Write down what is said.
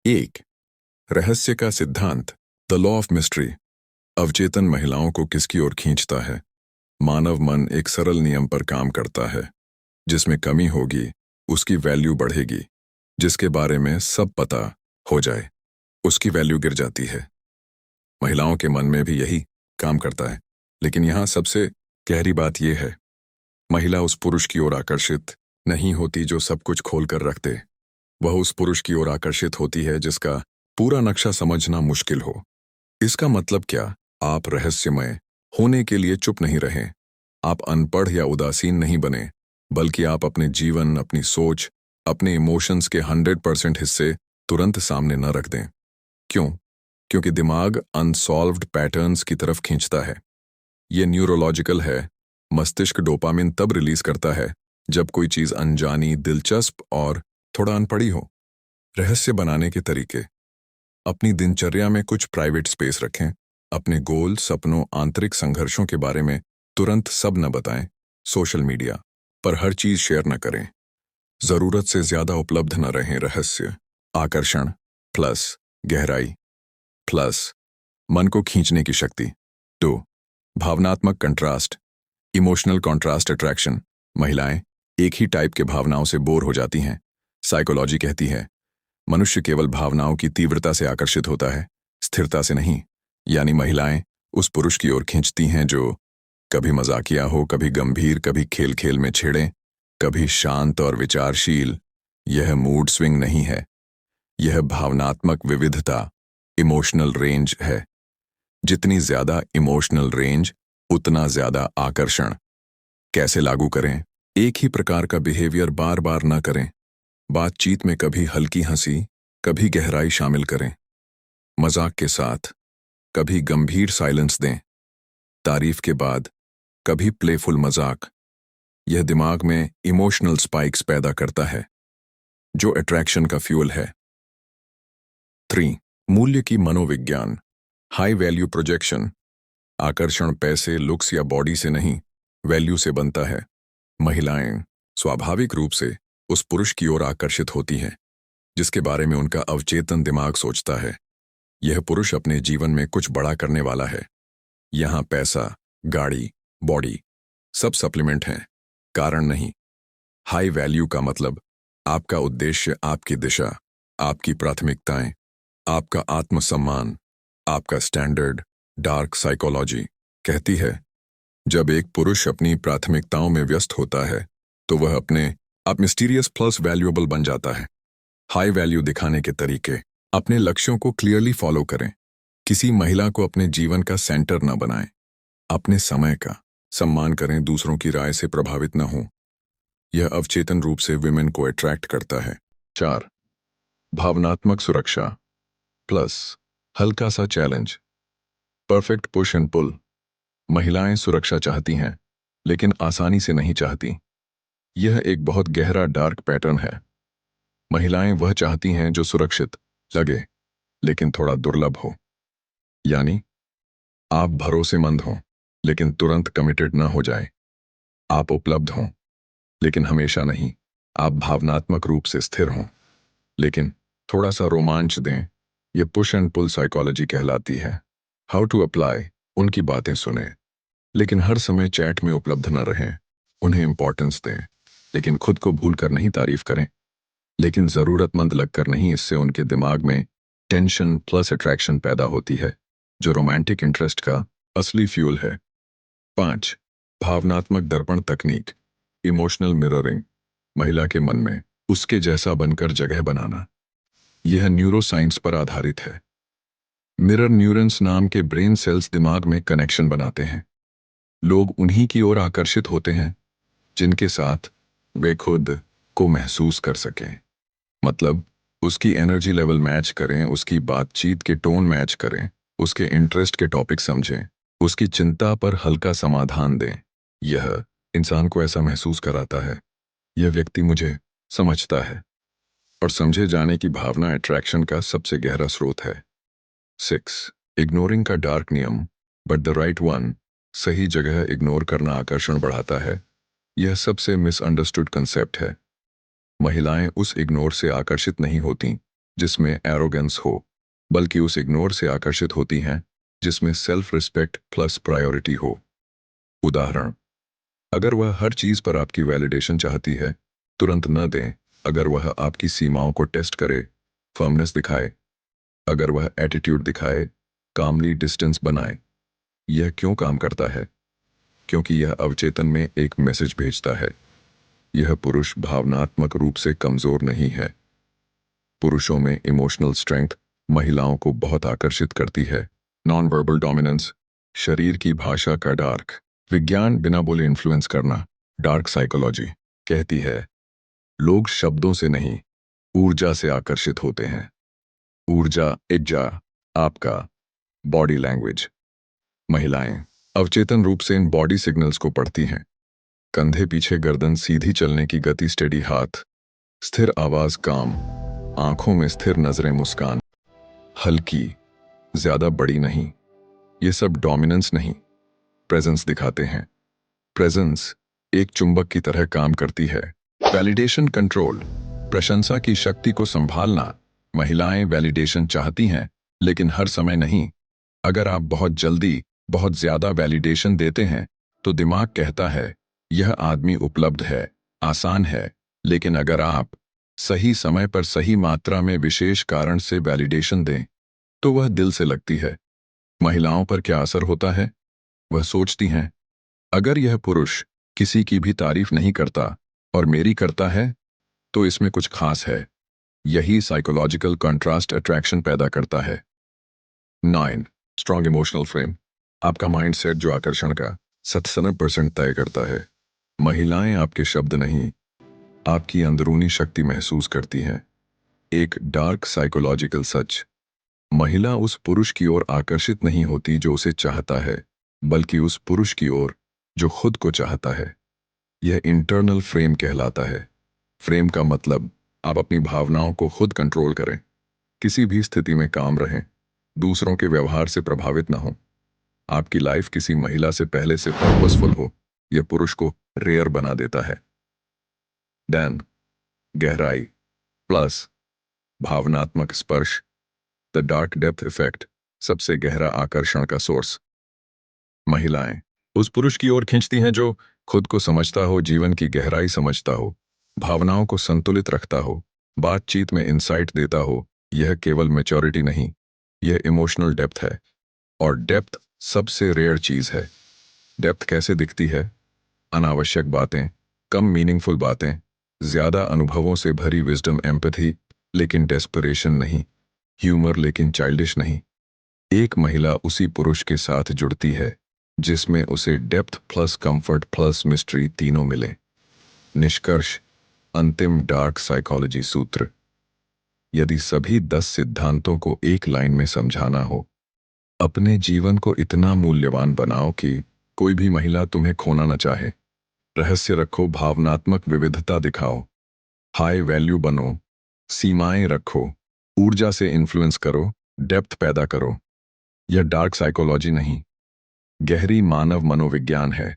एक, रहस्य का सिद्धांत, द लॉ ऑफ मिस्ट्री। अवचेतन महिलाओं को किसकी ओर खींचता है? मानव मन एक सरल नियम पर काम करता है। जिसमें कमी होगी उसकी वैल्यू बढ़ेगी। जिसके बारे में सब पता हो जाए उसकी वैल्यू गिर जाती है। महिलाओं के मन में भी यही काम करता है। लेकिन यहाँ सबसे गहरी बात यह है, महिला उस पुरुष की ओर आकर्षित नहीं होती जो सब कुछ खोल कर रख दे। वह उस पुरुष की ओर आकर्षित होती है जिसका पूरा नक्शा समझना मुश्किल हो। इसका मतलब क्या? आप रहस्यमय होने के लिए चुप नहीं रहें। आप अनपढ़ या उदासीन नहीं बने, बल्कि आप अपने जीवन, अपनी सोच, अपने इमोशंस के 100% हिस्से तुरंत सामने न रख दें। क्यों? क्योंकि दिमाग अनसॉल्व्ड पैटर्न्स की तरफ खींचता है। ये न्यूरोलॉजिकल है। मस्तिष्क डोपामिन तब रिलीज करता है जब कोई चीज अनजानी, दिलचस्प और थोड़ा अनपढ़ी हो। रहस्य बनाने के तरीके, अपनी दिनचर्या में कुछ प्राइवेट स्पेस रखें। अपने गोल, सपनों, आंतरिक संघर्षों के बारे में तुरंत सब न बताएं। सोशल मीडिया पर हर चीज शेयर न करें। जरूरत से ज्यादा उपलब्ध न रहें। रहस्य, आकर्षण प्लस गहराई प्लस मन को खींचने की शक्ति। 2, भावनात्मक कंट्रास्ट, इमोशनल कॉन्ट्रास्ट अट्रैक्शन। महिलाएं एक ही टाइप के भावनाओं से बोर हो जाती हैं। साइकोलॉजी कहती है मनुष्य केवल भावनाओं की तीव्रता से आकर्षित होता है, स्थिरता से नहीं। यानी महिलाएं उस पुरुष की ओर खींचती हैं जो कभी मजाकिया हो, कभी गंभीर, कभी खेल खेल में छेड़े, कभी शांत और विचारशील। यह मूड स्विंग नहीं है, यह भावनात्मक विविधता, इमोशनल रेंज है। जितनी ज्यादा इमोशनल रेंज उतना ज्यादा आकर्षण। कैसे लागू करें? एक ही प्रकार का बिहेवियर बार बार ना करें। बातचीत में कभी हल्की हंसी, कभी गहराई शामिल करें। मजाक के साथ कभी गंभीर साइलेंस दें। तारीफ के बाद कभी प्लेफुल मजाक। यह दिमाग में इमोशनल स्पाइक्स पैदा करता है जो अट्रैक्शन का फ्यूल है। 3, मूल्य की मनोविज्ञान, हाई वैल्यू प्रोजेक्शन। आकर्षण पैसे, लुक्स या बॉडी से नहीं, वैल्यू से बनता है। महिलाएं स्वाभाविक रूप से उस पुरुष की ओर आकर्षित होती हैं जिसके बारे में उनका अवचेतन दिमाग सोचता है यह पुरुष अपने जीवन में कुछ बड़ा करने वाला है। यहां पैसा, गाड़ी, बॉडी सब सप्लीमेंट हैं, कारण नहीं। हाई वैल्यू का मतलब आपका उद्देश्य, आपकी दिशा, आपकी प्राथमिकताएं, आपका आत्मसम्मान, आपका स्टैंडर्ड। डार्क साइकोलॉजी कहती है जब एक पुरुष अपनी प्राथमिकताओं में व्यस्त होता है तो वह अपने आप मिस्टीरियस प्लस वैल्यूएबल बन जाता है। हाई वैल्यू दिखाने के तरीके, अपने लक्ष्यों को क्लियरली फॉलो करें। किसी महिला को अपने जीवन का सेंटर न बनाएं। अपने समय का सम्मान करें, दूसरों की राय से प्रभावित न हों। यह अवचेतन रूप से विमेन को अट्रैक्ट करता है। 4, भावनात्मक सुरक्षा प्लस हल्का सा challenge, perfect push and pull. महिलाएं सुरक्षा चाहती हैं लेकिन आसानी से नहीं चाहती। यह एक बहुत गहरा डार्क पैटर्न है। महिलाएं वह चाहती हैं जो सुरक्षित लगे लेकिन थोड़ा दुर्लभ हो। यानी आप भरोसेमंद हों लेकिन तुरंत कमिटेड न हो जाए। आप उपलब्ध हों लेकिन हमेशा नहीं। आप भावनात्मक रूप से स्थिर हों लेकिन थोड़ा सा रोमांच दें। यह पुश एंड पुल साइकोलॉजी कहलाती है। हाउ टू अप्लाई, उनकी बातें सुने लेकिन हर समय चैट में उपलब्ध न रहें। उन्हें इंपॉर्टेंस दें लेकिन खुद को भूल कर नहीं तारीफ करें, लेकिन जरूरतमंद लगकर नहीं। इससे उनके दिमाग में टेंशन प्लस अट्रैक्शन पैदा होती है जो रोमांटिक इंटरेस्ट का असली फ्यूल है। 5, भावनात्मक दर्पण तकनीक, इमोशनल मिररिंग। महिला के मन में उसके जैसा बनकर जगह बनाना। यह न्यूरोसाइंस पर आधारित है। मिरर न्यूरॉन्स नाम के ब्रेन सेल्स दिमाग में कनेक्शन बनाते हैं। लोग उन्हीं की ओर आकर्षित होते हैं जिनके साथ वे खुद को महसूस कर सकें। मतलब उसकी एनर्जी लेवल मैच करें, उसकी बातचीत के टोन मैच करें, उसके इंटरेस्ट के टॉपिक समझें, उसकी चिंता पर हल्का समाधान दें। यह इंसान को ऐसा महसूस कराता है यह व्यक्ति मुझे समझता है, और समझे जाने की भावना अट्रैक्शन का सबसे गहरा स्रोत है। 6, इग्नोरिंग का डार्क नियम, बट द राइट वन। सही जगह इग्नोर करना आकर्षण बढ़ाता है। यह सबसे मिसअंडरस्टूड कंसेप्ट है। महिलाएं उस इग्नोर से आकर्षित नहीं होती जिसमें एरोगेंस हो, बल्कि उस इग्नोर से आकर्षित होती हैं जिसमें सेल्फ रिस्पेक्ट प्लस प्रायोरिटी हो। उदाहरण, अगर वह हर चीज पर आपकी वैलिडेशन चाहती है, तुरंत न दें। अगर वह आपकी सीमाओं को टेस्ट करे, फर्मनेस दिखाए। अगर वह एटीट्यूड दिखाए, कामली डिस्टेंस बनाए। यह क्यों काम करता है? क्योंकि यह अवचेतन में एक मैसेज भेजता है। यह पुरुष भावनात्मक रूप से कमजोर नहीं है। पुरुषों में इमोशनल स्ट्रेंथ महिलाओं को बहुत आकर्षित करती है। नॉन वर्बल डोमिनेंस, शरीर की भाषा का डार्क विज्ञान बिना बोले इन्फ्लुएंस करना। डार्क साइकोलॉजी कहती है लोग शब्दों से नहीं, ऊर्जा से आकर्षित होते हैं। ऊर्जा, इज्जा, आपका बॉडी लैंग्वेज। महिलाएं अवचेतन रूप से इन बॉडी सिग्नल्स को पढ़ती हैं। कंधे पीछे गर्दन, सीधी चलने की गति, स्टेडी हाथ, स्थिर आवाज, काम, आंखों में स्थिर नजरें, मुस्कान हल्की, ज्यादा बड़ी नहीं। ये सब डोमिनेंस नहीं, प्रेजेंस दिखाते हैं। प्रेजेंस एक चुंबक की तरह काम करती है। वैलिडेशन कंट्रोल, प्रशंसा की शक्ति को संभालना। महिलाएं वैलिडेशन चाहती हैं, लेकिन हर समय नहीं। अगर आप बहुत जल्दी बहुत ज्यादा वैलिडेशन देते हैं तो दिमाग कहता है यह आदमी उपलब्ध है, आसान है। लेकिन अगर आप सही समय पर सही मात्रा में विशेष कारण से वैलिडेशन दें तो वह दिल से लगती है। महिलाओं पर क्या असर होता है? वह सोचती हैं अगर यह पुरुष किसी की भी तारीफ नहीं करता और मेरी करता है तो इसमें कुछ खास है। यही साइकोलॉजिकल कंट्रास्ट अट्रैक्शन पैदा करता है। 9. स्ट्रॉन्ग इमोशनल फ्रेम, आपका माइंडसेट जो आकर्षण का 97% तय करता है। महिलाएं आपके शब्द नहीं, आपकी अंदरूनी शक्ति महसूस करती हैं। एक डार्क साइकोलॉजिकल सच, महिला उस पुरुष की ओर आकर्षित नहीं होती जो उसे चाहता है, बल्कि उस पुरुष की ओर जो खुद को चाहता है। यह इंटरनल फ्रेम कहलाता है। फ्रेम का मतलब आप अपनी भावनाओं को खुद कंट्रोल करें, किसी भी स्थिति में काम रहें, दूसरों के व्यवहार से प्रभावित ना हो। आपकी लाइफ किसी महिला से पहले से पर्पसफुल हो, यह पुरुष को रेयर बना देता है। डैन, गहराई प्लस भावनात्मक स्पर्श, द डार्क डेप्थ इफेक्ट, सबसे गहरा आकर्षण का सोर्स। महिलाएं उस पुरुष की ओर खींचती हैं जो खुद को समझता हो, जीवन की गहराई समझता हो, भावनाओं को संतुलित रखता हो, बातचीत में इंसाइट देता हो। यह केवल मैच्योरिटी नहीं, यह इमोशनल डेप्थ है। और डेप्थ सबसे रेयर चीज है। डेप्थ कैसे दिखती है? अनावश्यक बातें, कम मीनिंगफुल बातें, ज्यादा अनुभवों से भरी विजडम, एम्पैथी लेकिन डेस्परेशन नहीं, ह्यूमर लेकिन चाइल्डिश नहीं। एक महिला उसी पुरुष के साथ जुड़ती है जिसमें उसे depth plus comfort plus mystery तीनों मिले। निष्कर्ष, अंतिम डार्क साइकोलॉजी सूत्र, यदि सभी 10 सिद्धांतों को एक लाइन में समझाना हो, अपने जीवन को इतना मूल्यवान बनाओ कि कोई भी महिला तुम्हें खोना न चाहे। रहस्य रखो, भावनात्मक विविधता दिखाओ, हाई वैल्यू बनो, सीमाएं रखो, ऊर्जा से इन्फ्लुएंस करो, डेप्थ पैदा करो। यह डार्क साइकोलॉजी नहीं, गहरी मानव मनोविज्ञान है।